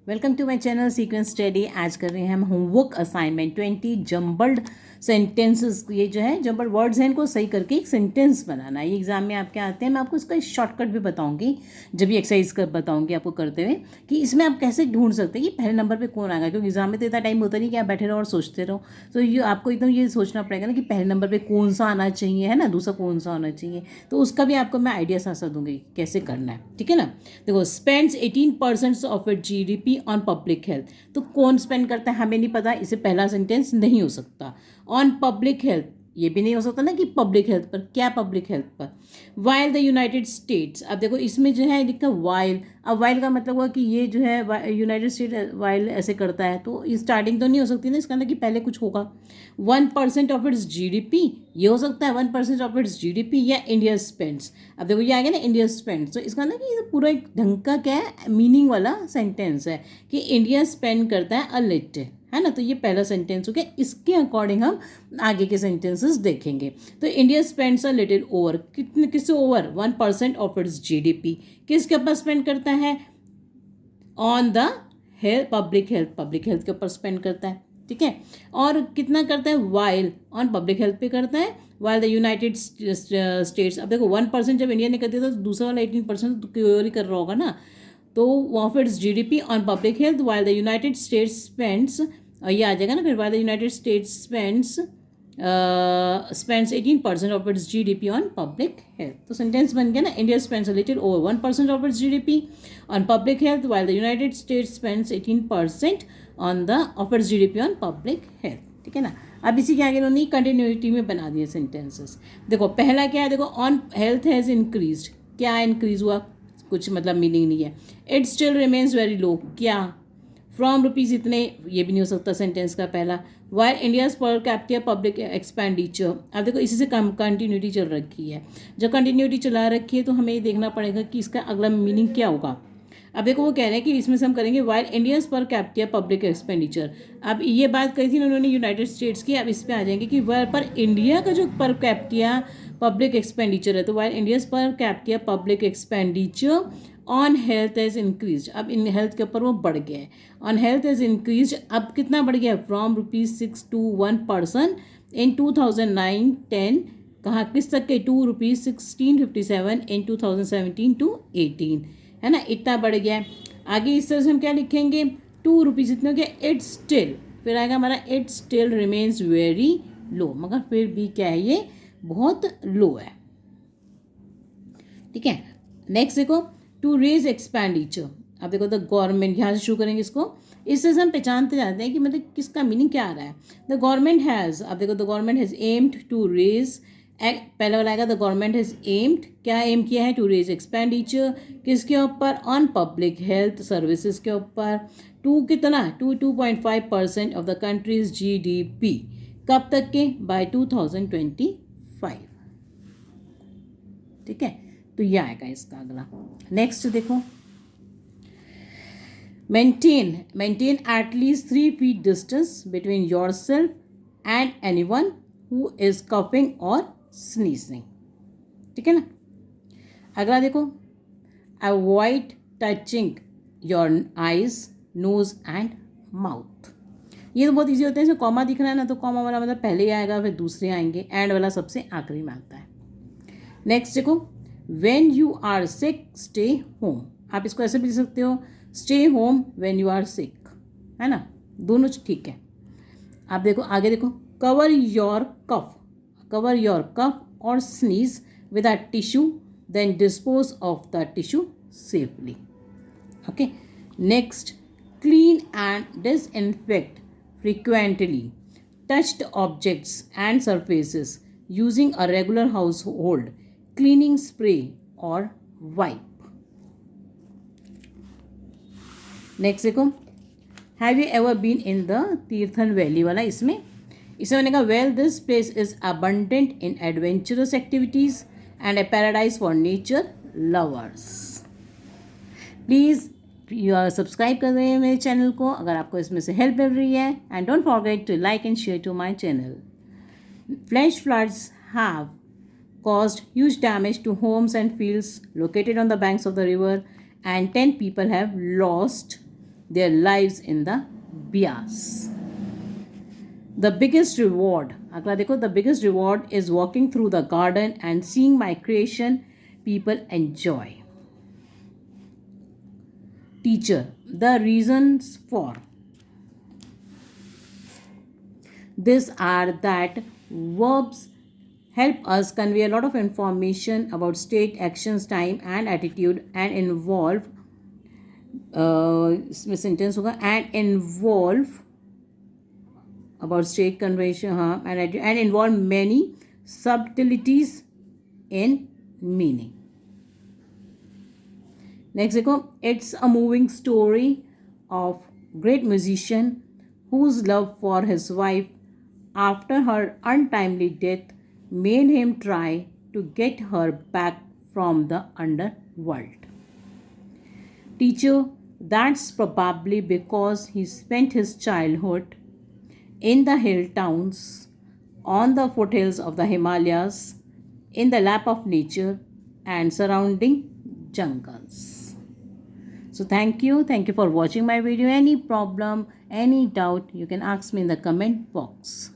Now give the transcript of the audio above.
Welcome to my channel sequence study. आज कर रहे हैं हम होमवर्क असाइनमेंट 20 जम्बल्ड सेंटेंसेस। ये जो है जम्बल्ड वर्ड्स हैं, इनको सही करके एक सेंटेंस बनाना है। ये एग्जाम में आपके आते हैं। मैं आपको इसका शॉर्टकट भी बताऊंगी जब ये एक्सरसाइज कर बताऊंगी आपको करते हुए कि इसमें आप कैसे ढूंढ सकते हैं कि पहले नंबर पर कौन आएगा, क्योंकि एग्जाम में तो इतना टाइम होता नहीं कि आप बैठे रहो और सोचते रहो। तो ये आपको एकदम ये सोचना पड़ेगा ना कि पहले नंबर पर कौन सा आना चाहिए, है ना, दूसरा कौन सा आना चाहिए। तो उसका भी आपको मैं आइडिया साथ साथ दूंगी कैसे करना है, ठीक है ना। देखो, spends 18% of it GDP on public health. तो कौन स्पेंड करता है हमें नहीं पता, इसे पहला सेंटेंस नहीं हो सकता। ऑन पब्लिक हेल्थ ये भी नहीं हो सकता ना कि पब्लिक हेल्थ पर, क्या पब्लिक हेल्थ पर। वाइल द यूनाइटेड स्टेट्स, अब देखो इसमें जो है लिखा वाइल। अब वाइल का मतलब हुआ कि ये जो है यूनाइटेड स्टेट वाइल ऐसे करता है, तो ये स्टार्टिंग तो नहीं हो सकती ना, इसका मतलब कि पहले कुछ होगा। 1% ऑफ इट्स जीडीपी, ये हो सकता है 1% ऑफ इट्स जीडीपी, या इंडिया स्पेंड्स। अब देखो ये आ गया ना इंडिया स्पेंड्स, तो इसका ना कि ये पूरा एक ढंग का क्या है, मीनिंग वाला सेंटेंस है कि इंडिया स्पेंड करता है अ लिटिल, है ना। तो ये पहला सेंटेंस हो गया। इसके अकॉर्डिंग हम आगे के सेंटेंसेस देखेंगे। तो India spends a little over, कितने किससे ओवर, 1% ऑफ इट्स जीडीपी किसके ऊपर स्पेंड करता है, on the health, public health के ऊपर स्पेंड करता है, ठीक है। और कितना करता है, वाइल ऑन पब्लिक हेल्थ पे करता है, वाइल द यूनाइटेड स्टेट्स। अब देखो 1% जब इंडिया ने कर दिया तो दूसरा वाला 18% तो क्योर ही कर रहा होगा ना। तो of its GDP on public health while the United states spends, ये आ जाएगा ना फिर, while the United states spends 18% of its GDP on public health. तो सेंटेंस बन गया ना, India spends a little over 1% of its GDP on public health while the United States spends 18% on the of its GDP on public health, ठीक है ना। अब इसी के आगे उन्होंने कंटिन्यूटी में बना दिए सेंटेंसेस। देखो पहला क्या है, देखो ऑन हेल्थ हैज़ इंक्रीज्ड, क्या इंक्रीज हुआ, कुछ मतलब मीनिंग नहीं है। It still remains very low, क्या, फ्रॉम रुपीज़ इतने, ये भी नहीं हो सकता सेंटेंस का पहला। वाइल इंडियाज पर कैपिटल पब्लिक एक्सपेंडिचर, अब देखो इसी से कंटिन्यूटी चल रखी है। जब कंटिन्यूटी चला रखी है तो हमें ये देखना पड़ेगा कि इसका अगला मीनिंग क्या होगा। अब देखो वो कह रहे हैं कि इसमें से हम करेंगे वाइल इंडियाज पर कैपिटल पब्लिक एक्सपेंडिचर। अब ये बात कही थी उन्होंने यूनाइटेड स्टेट्स की, अब इस पर आ जाएंगे कि वह पर इंडिया का जो पर कैपिटल पब्लिक एक्सपेंडिचर है, तो वाइल इंडियाज पर capital public expenditure on health has increase, अब इन हेल्थ के ऊपर वो बढ़ गया है। ऑन हेल्थ हैज़ इंक्रीज, अब कितना बढ़ गया, फ्रॉम ₹6 to 1% इन 2009-10, कहाँ किस तक के, ₹1657 इन 2017-18, है ना, इतना बढ़ गया है। आगे इस तरह से हम क्या लिखेंगे, ₹2 इतने हो गया। इट स्टिल, फिर आएगा हमारा it still remains very low, मगर फिर भी क्या है, ये बहुत लो है, ठीक है। नेक्स्ट देखो, टू रेज एक्सपेंडिचर। अब देखो द गवर्नमेंट, यहाँ से शुरू करेंगे इसको, इससे हम पहचानते जाते हैं कि मतलब किसका मीनिंग क्या आ रहा है। द गवर्नमेंट हैज़, अब देखो the government has aimed to raise, पहला वाला आएगा द गवर्नमेंट हैज़ एम्ड, क्या एम किया है, टू रेज एक्सपेंडिचर किसके ऊपर, ऑन पब्लिक हेल्थ सर्विसेज के ऊपर। टू कितना, 2.5% ऑफ द कंट्रीज जीडीपी, कब तक के, बाय 2025, ठीक है। तो यह आएगा इसका अगला। नेक्स्ट देखो, maintain at least 3 feet distance between yourself and anyone who is coughing और स्नीजिंग, ठीक है ना। अगला देखो, avoid touching your eyes nose and mouth. ये तो बहुत ईजी होते हैं, इसमें कॉमा दिख रहा है ना, तो कॉमा वाला मतलब पहले ही आएगा, फिर दूसरे आएंगे, एंड वाला सबसे आखिरी में आता है। नेक्स्ट देखो, when you are sick stay home, आप इसको ऐसे भी लिख सकते हो, stay home when you are sick, है ना, दोनों ठीक है। आप देखो आगे देखो, कवर योर कफ और sneeze with a tissue then dispose of the tissue safely, okay. Next, clean and disinfect frequently touched objects and surfaces using a regular household cleaning spray or wipe. Next देखो, have you ever been in the Tirthan valley वाला, इसमें मैंने कहा, well this place is abundant in adventurous activities and a paradise for nature lovers. Please subscribe कर रहे हैं मेरे channel को अगर आपको इसमें से हेल्प मिल रही है, and don't forget to like and share to my channel. Flash floods have caused huge damage to homes and fields located on the banks of the river, and 10 people have lost their lives in the Bias. The biggest reward, अगला देखो, the biggest reward is walking through the garden and seeing my creation people enjoy. Teacher, the reasons for this are that verbs help us convey a lot of information about state, actions, time and attitude and involve इसमें sentence होगा and involve about state convention, हाँ, and involve many subtleties in meaning. Next देखो, it's a moving story of great musician whose love for his wife after her untimely death made him try to get her back from the underworld. Teacher, that's probably because he spent his childhood in the hill towns, on the foothills of the Himalayas, in the lap of nature and surrounding jungles. So thank you for watching my video. Any problem, any doubt, you can ask me in the comment box.